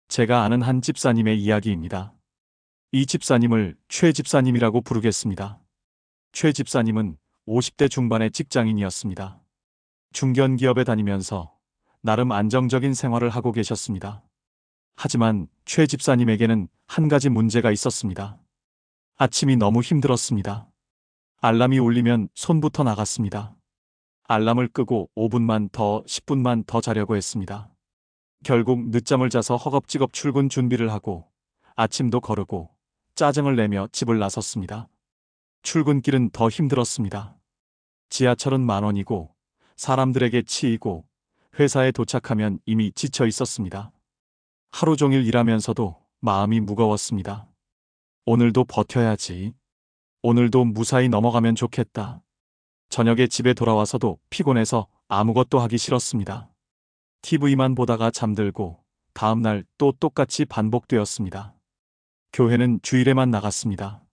제가 아는 한 집사님의 이야기입니다. 이 집사님을 최 집사님이라고 부르겠습니다. 최 집사님은 50대 중반의 직장인이었습니다. 중견기업에 다니면서 나름 안정적인 생활을 하고 계셨습니다. 하지만 최 집사님에게는 한 가지 문제가 있었습니다. 아침이 너무 힘들었습니다. 알람이 울리면 손부터 나갔습니다. 알람을 끄고 5분만 더, 10분만 더 자려고 했습니다. 결국 늦잠을 자서 허겁지겁 출근 준비를 하고 아침도 거르고 짜증을 내며 집을 나섰습니다. 출근길은 더 힘들었습니다. 지하철은 10,000원이고 사람들에게 치이고 회사에 도착하면 이미 지쳐 있었습니다. 하루 종일 일하면서도 마음이 무거웠습니다. 오늘도 버텨야지. 오늘도 무사히 넘어가면 좋겠다. 저녁에 집에 돌아와서도 피곤해서 아무것도 하기 싫었습니다. TV만 보다가 잠들고 다음날 또 똑같이 반복되었습니다. 교회는 주일에만 나갔습니다.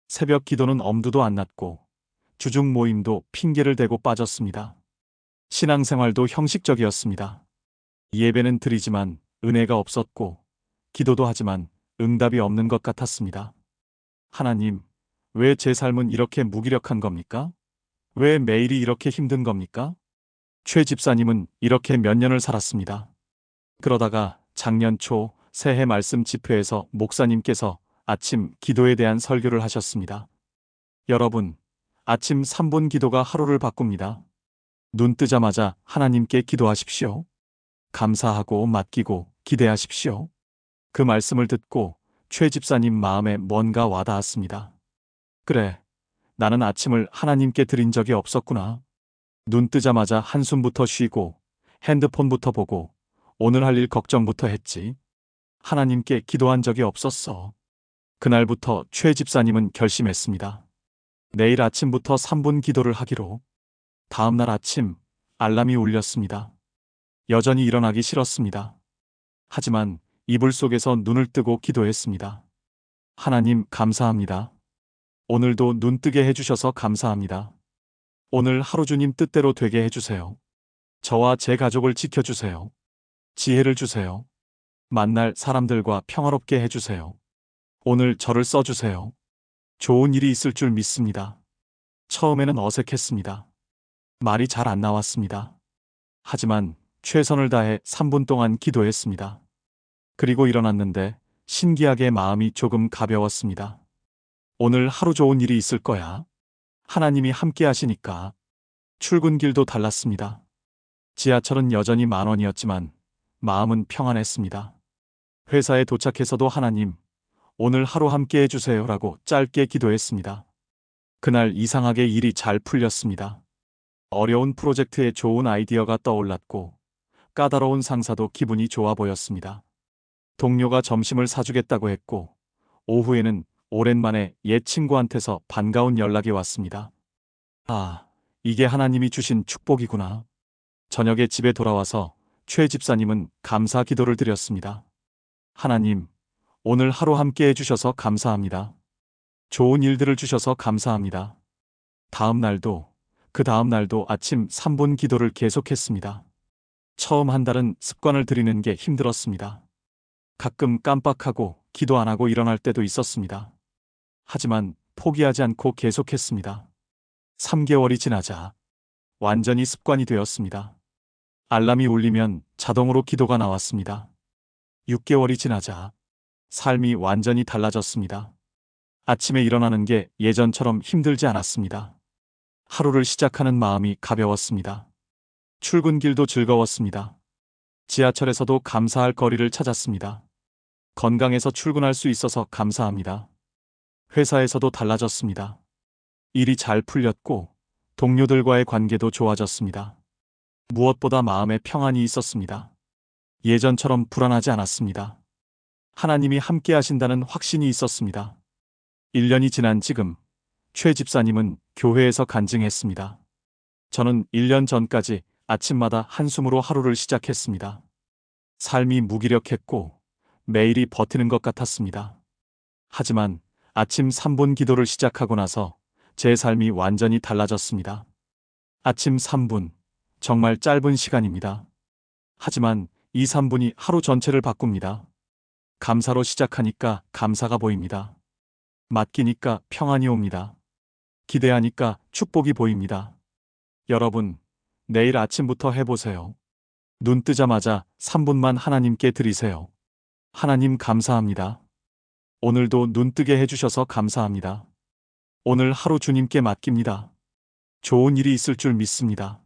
새벽 기도는 엄두도 안 났고 주중 모임도 핑계를 대고 빠졌습니다. 신앙생활도 형식적이었습니다. 예배는 드리지만 은혜가 없었고 기도도 하지만 응답이 없는 것 같았습니다. 하나님, 왜 제 삶은 이렇게 무기력한 겁니까? 왜 매일이 이렇게 힘든 겁니까? 최 집사님은 이렇게 몇 년을 살았습니다. 그러다가 작년 초 새해 말씀 집회에서 목사님께서 아침 기도에 대한 설교를 하셨습니다. 여러분, 아침 3분 기도가 하루를 바꿉니다. 눈 뜨자마자 하나님께 기도하십시오. 감사하고 맡기고 기대하십시오. 그 말씀을 듣고 최 집사님 마음에 뭔가 와닿았습니다. 그래, 나는 아침을 하나님께 드린 적이 없었구나. 눈 뜨자마자 한숨부터 쉬고 핸드폰부터 보고 오늘 할 일 걱정부터 했지. 하나님께 기도한 적이 없었어. 그날부터 최 집사님은 결심했습니다. 내일 아침부터 3분 기도를 하기로. 다음날 아침 알람이 울렸습니다. 여전히 일어나기 싫었습니다. 하지만 이불 속에서 눈을 뜨고 기도했습니다. 하나님 감사합니다. 오늘도 눈 뜨게 해주셔서 감사합니다. 오늘 하루 주님 뜻대로 되게 해주세요. 저와 제 가족을 지켜주세요. 지혜를 주세요. 만날 사람들과 평화롭게 해주세요. 오늘 저를 써주세요. 좋은 일이 있을 줄 믿습니다. 처음에는 어색했습니다. 말이 잘 안 나왔습니다. 하지만 최선을 다해 3분 동안 기도했습니다. 그리고 일어났는데 신기하게 마음이 조금 가벼웠습니다. 오늘 하루 좋은 일이 있을 거야. 하나님이 함께 하시니까. 출근길도 달랐습니다. 지하철은 여전히 10,000원이었지만 마음은 평안했습니다. 회사에 도착해서도 하나님, 오늘 하루 함께 해주세요라고 짧게 기도했습니다. 그날 이상하게 일이 잘 풀렸습니다. 어려운 프로젝트에 좋은 아이디어가 떠올랐고 까다로운 상사도 기분이 좋아 보였습니다. 동료가 점심을 사주겠다고 했고 오후에는 오랜만에 옛 친구한테서 반가운 연락이 왔습니다. 아, 이게 하나님이 주신 축복이구나. 저녁에 집에 돌아와서 최 집사님은 감사 기도를 드렸습니다. 하나님, 오늘 하루 함께 해주셔서 감사합니다. 좋은 일들을 주셔서 감사합니다. 다음 날도, 그 다음 날도 아침 3분 기도를 계속했습니다. 처음 한 달은 습관을 들이는 게 힘들었습니다. 가끔 깜빡하고 기도 안 하고 일어날 때도 있었습니다. 하지만 포기하지 않고 계속했습니다. 3개월이 지나자 완전히 습관이 되었습니다. 알람이 울리면 자동으로 기도가 나왔습니다. 6개월이 지나자 삶이 완전히 달라졌습니다. 아침에 일어나는 게 예전처럼 힘들지 않았습니다. 하루를 시작하는 마음이 가벼웠습니다. 출근길도 즐거웠습니다. 지하철에서도 감사할 거리를 찾았습니다. 건강해서 출근할 수 있어서 감사합니다. 회사에서도 달라졌습니다. 일이 잘 풀렸고 동료들과의 관계도 좋아졌습니다. 무엇보다 마음에 평안이 있었습니다. 예전처럼 불안하지 않았습니다. 하나님이 함께 하신다는 확신이 있었습니다. 1년이 지난 지금 최 집사님은 교회에서 간증했습니다. 저는 1년 전까지 아침마다 한숨으로 하루를 시작했습니다. 삶이 무기력했고 매일이 버티는 것 같았습니다. 하지만 아침 3분 기도를 시작하고 나서 제 삶이 완전히 달라졌습니다. 아침 3분, 정말 짧은 시간입니다. 하지만 이 3분이 하루 전체를 바꿉니다. 감사로 시작하니까 감사가 보입니다. 맡기니까 평안이 옵니다. 기대하니까 축복이 보입니다. 여러분, 내일 아침부터 해보세요. 눈 뜨자마자 3분만 하나님께 드리세요. 하나님 감사합니다. 오늘도 눈 뜨게 해주셔서 감사합니다. 오늘 하루 주님께 맡깁니다. 좋은 일이 있을 줄 믿습니다.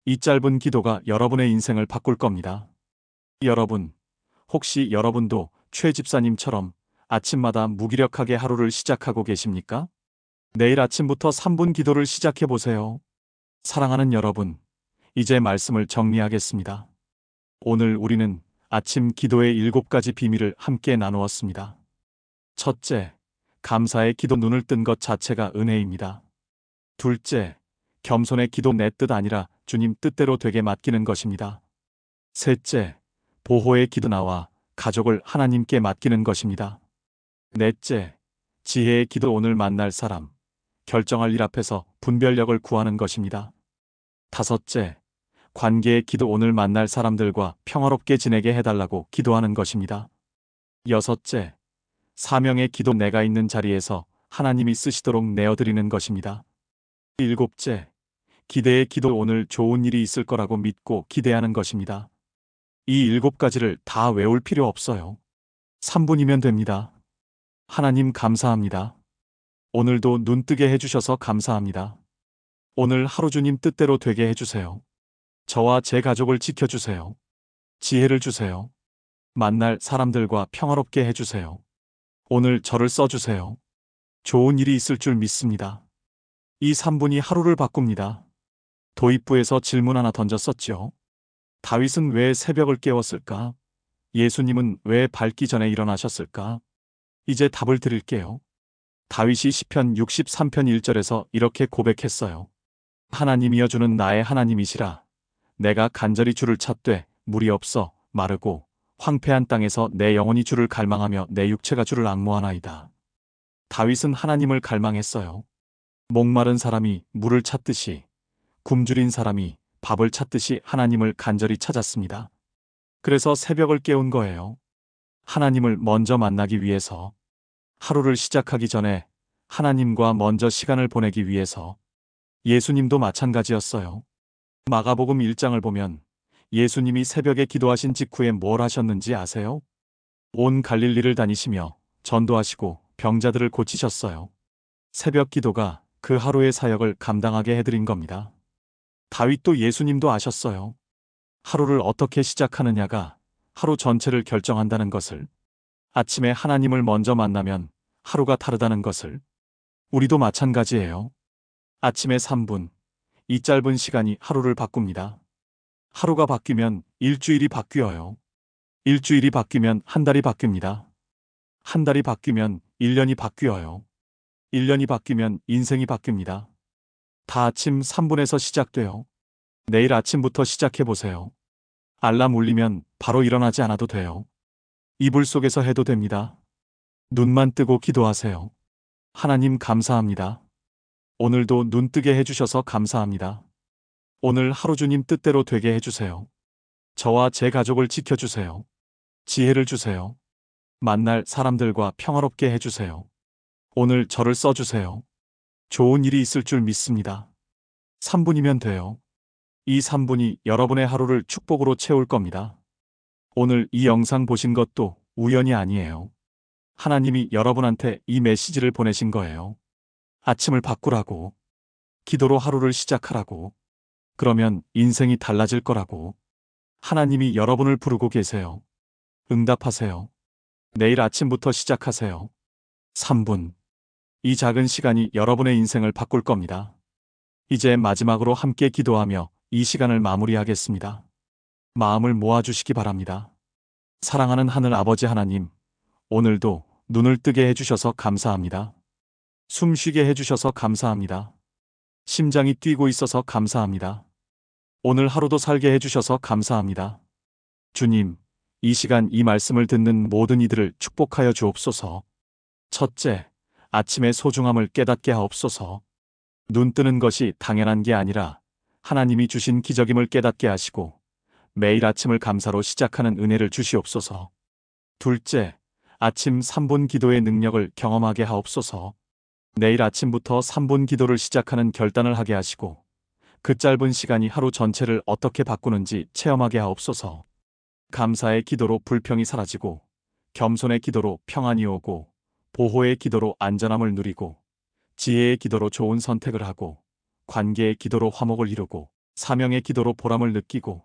이 짧은 기도가 여러분의 인생을 바꿀 겁니다. 여러분, 혹시 여러분도 최 집사님처럼 아침마다 무기력하게 하루를 시작하고 계십니까? 내일 아침부터 3분 기도를 시작해 보세요. 사랑하는 여러분, 이제 말씀을 정리하겠습니다. 오늘 우리는 아침 기도의 7가지 비밀을 함께 나누었습니다. 첫째, 감사의 기도 눈을 뜬 것 자체가 은혜입니다. 둘째, 겸손의 기도 내 뜻 아니라 주님 뜻대로 되게 맡기는 것입니다. 셋째, 보호의 기도 나와 가족을 하나님께 맡기는 것입니다. 넷째, 지혜의 기도 오늘 만날 사람, 결정할 일 앞에서 분별력을 구하는 것입니다. 다섯째, 관계의 기도 오늘 만날 사람들과 평화롭게 지내게 해달라고 기도하는 것입니다. 여섯째, 사명의 기도 내가 있는 자리에서 하나님이 쓰시도록 내어드리는 것입니다. 일곱째, 기대의 기도 오늘 좋은 일이 있을 거라고 믿고 기대하는 것입니다. 이 7가지를 다 외울 필요 없어요. 3분이면 됩니다. 하나님 감사합니다. 오늘도 눈뜨게 해주셔서 감사합니다. 오늘 하루 주님 뜻대로 되게 해주세요. 저와 제 가족을 지켜주세요. 지혜를 주세요. 만날 사람들과 평화롭게 해주세요. 오늘 저를 써주세요. 좋은 일이 있을 줄 믿습니다. 이 3분이 하루를 바꿉니다. 도입부에서 질문 하나 던졌었죠. 다윗은 왜 새벽을 깨웠을까? 예수님은 왜 밝기 전에 일어나셨을까? 이제 답을 드릴게요. 다윗이 시편 63편 1절에서 이렇게 고백했어요. 하나님이여 주는 나의 하나님이시라. 내가 간절히 주를 찾되 물이 없어 마르고 황폐한 땅에서 내 영혼이 주를 갈망하며 내 육체가 주를 앙모하나이다. 다윗은 하나님을 갈망했어요. 목마른 사람이 물을 찾듯이, 굶주린 사람이 밥을 찾듯이 하나님을 간절히 찾았습니다. 그래서 새벽을 깨운 거예요. 하나님을 먼저 만나기 위해서, 하루를 시작하기 전에 하나님과 먼저 시간을 보내기 위해서. 예수님도 마찬가지였어요. 마가복음 1장을 보면 예수님이 새벽에 기도하신 직후에 뭘 하셨는지 아세요? 온 갈릴리를 다니시며 전도하시고 병자들을 고치셨어요. 새벽 기도가 그 하루의 사역을 감당하게 해드린 겁니다. 다윗도 예수님도 아셨어요. 하루를 어떻게 시작하느냐가 하루 전체를 결정한다는 것을, 아침에 하나님을 먼저 만나면 하루가 다르다는 것을. 우리도 마찬가지예요. 아침에 3분, 이 짧은 시간이 하루를 바꿉니다. 하루가 바뀌면 일주일이 바뀌어요. 일주일이 바뀌면 한 달이 바뀝니다. 한 달이 바뀌면 1년이 바뀌어요. 1년이 바뀌면 인생이 바뀝니다. 다 아침 3분에서 시작돼요. 내일 아침부터 시작해보세요. 알람 울리면 바로 일어나지 않아도 돼요. 이불 속에서 해도 됩니다. 눈만 뜨고 기도하세요. 하나님 감사합니다. 오늘도 눈 뜨게 해주셔서 감사합니다. 오늘 하루 주님 뜻대로 되게 해주세요. 저와 제 가족을 지켜주세요. 지혜를 주세요. 만날 사람들과 평화롭게 해주세요. 오늘 저를 써주세요. 좋은 일이 있을 줄 믿습니다. 3분이면 돼요. 이 3분이 여러분의 하루를 축복으로 채울 겁니다. 오늘 이 영상 보신 것도 우연이 아니에요. 하나님이 여러분한테 이 메시지를 보내신 거예요. 아침을 바꾸라고. 기도로 하루를 시작하라고. 그러면 인생이 달라질 거라고. 하나님이 여러분을 부르고 계세요. 응답하세요. 내일 아침부터 시작하세요. 3분. 이 작은 시간이 여러분의 인생을 바꿀 겁니다. 이제 마지막으로 함께 기도하며 이 시간을 마무리하겠습니다. 마음을 모아주시기 바랍니다. 사랑하는 하늘 아버지 하나님, 오늘도 눈을 뜨게 해주셔서 감사합니다. 숨 쉬게 해주셔서 감사합니다. 심장이 뛰고 있어서 감사합니다. 오늘 하루도 살게 해주셔서 감사합니다. 주님, 이 시간 이 말씀을 듣는 모든 이들을 축복하여 주옵소서. 첫째, 아침의 소중함을 깨닫게 하옵소서. 눈 뜨는 것이 당연한 게 아니라 하나님이 주신 기적임을 깨닫게 하시고 매일 아침을 감사로 시작하는 은혜를 주시옵소서. 둘째, 아침 3분 기도의 능력을 경험하게 하옵소서. 내일 아침부터 3분 기도를 시작하는 결단을 하게 하시고 그 짧은 시간이 하루 전체를 어떻게 바꾸는지 체험하게 하옵소서. 감사의 기도로 불평이 사라지고 겸손의 기도로 평안이 오고 보호의 기도로 안전함을 누리고 지혜의 기도로 좋은 선택을 하고 관계의 기도로 화목을 이루고 사명의 기도로 보람을 느끼고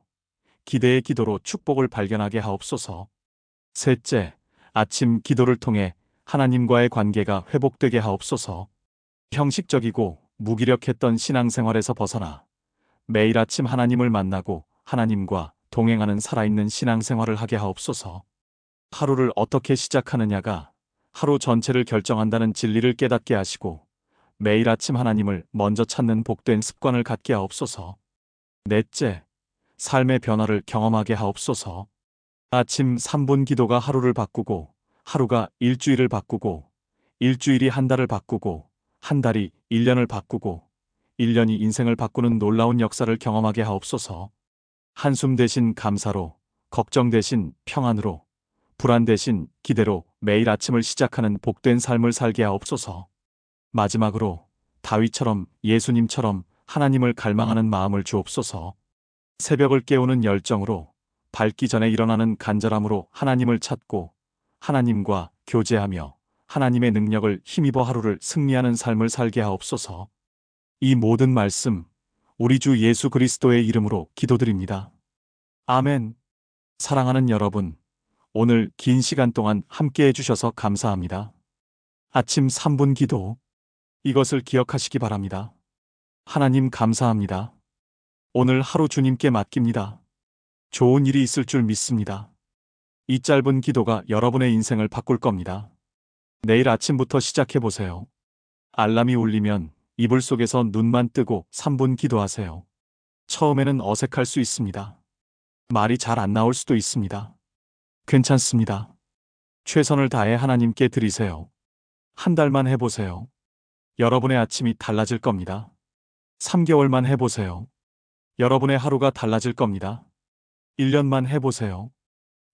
기대의 기도로 축복을 발견하게 하옵소서. 셋째, 아침 기도를 통해 하나님과의 관계가 회복되게 하옵소서. 형식적이고 무기력했던 신앙생활에서 벗어나 매일 아침 하나님을 만나고 하나님과 동행하는 살아있는 신앙생활을 하게 하옵소서. 하루를 어떻게 시작하느냐가 하루 전체를 결정한다는 진리를 깨닫게 하시고 매일 아침 하나님을 먼저 찾는 복된 습관을 갖게 하옵소서. 넷째, 삶의 변화를 경험하게 하옵소서. 아침 3분 기도가 하루를 바꾸고, 하루가 일주일을 바꾸고, 일주일이 한 달을 바꾸고, 한 달이 1년을 바꾸고, 1년이 인생을 바꾸는 놀라운 역사를 경험하게 하옵소서. 한숨 대신 감사로, 걱정 대신 평안으로, 불안 대신 기대로 매일 아침을 시작하는 복된 삶을 살게 하옵소서. 마지막으로 다윗처럼 예수님처럼 하나님을 갈망하는 마음을 주옵소서. 새벽을 깨우는 열정으로, 밝기 전에 일어나는 간절함으로 하나님을 찾고 하나님과 교제하며 하나님의 능력을 힘입어 하루를 승리하는 삶을 살게 하옵소서. 이 모든 말씀 우리 주 예수 그리스도의 이름으로 기도드립니다. 아멘. 사랑하는 여러분, 오늘 긴 시간 동안 함께 해주셔서 감사합니다. 아침 3분 기도, 이것을 기억하시기 바랍니다. 하나님 감사합니다. 오늘 하루 주님께 맡깁니다. 좋은 일이 있을 줄 믿습니다. 이 짧은 기도가 여러분의 인생을 바꿀 겁니다. 내일 아침부터 시작해보세요. 알람이 울리면 이불 속에서 눈만 뜨고 3분 기도하세요. 처음에는 어색할 수 있습니다. 말이 잘 안 나올 수도 있습니다. 괜찮습니다. 최선을 다해 하나님께 드리세요. 한 달만 해보세요. 여러분의 아침이 달라질 겁니다. 3개월만 해보세요. 여러분의 하루가 달라질 겁니다. 1년만 해보세요.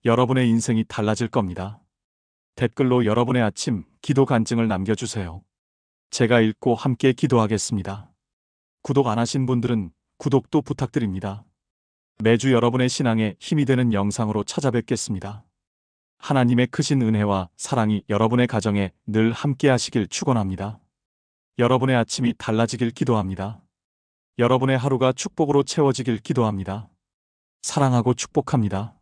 여러분의 인생이 달라질 겁니다. 댓글로 여러분의 아침 기도 간증을 남겨주세요. 제가 읽고 함께 기도하겠습니다. 구독 안 하신 분들은 구독도 부탁드립니다. 매주 여러분의 신앙에 힘이 되는 영상으로 찾아뵙겠습니다. 하나님의 크신 은혜와 사랑이 여러분의 가정에 늘 함께 하시길 축원합니다. 여러분의 아침이 달라지길 기도합니다. 여러분의 하루가 축복으로 채워지길 기도합니다. 사랑하고 축복합니다.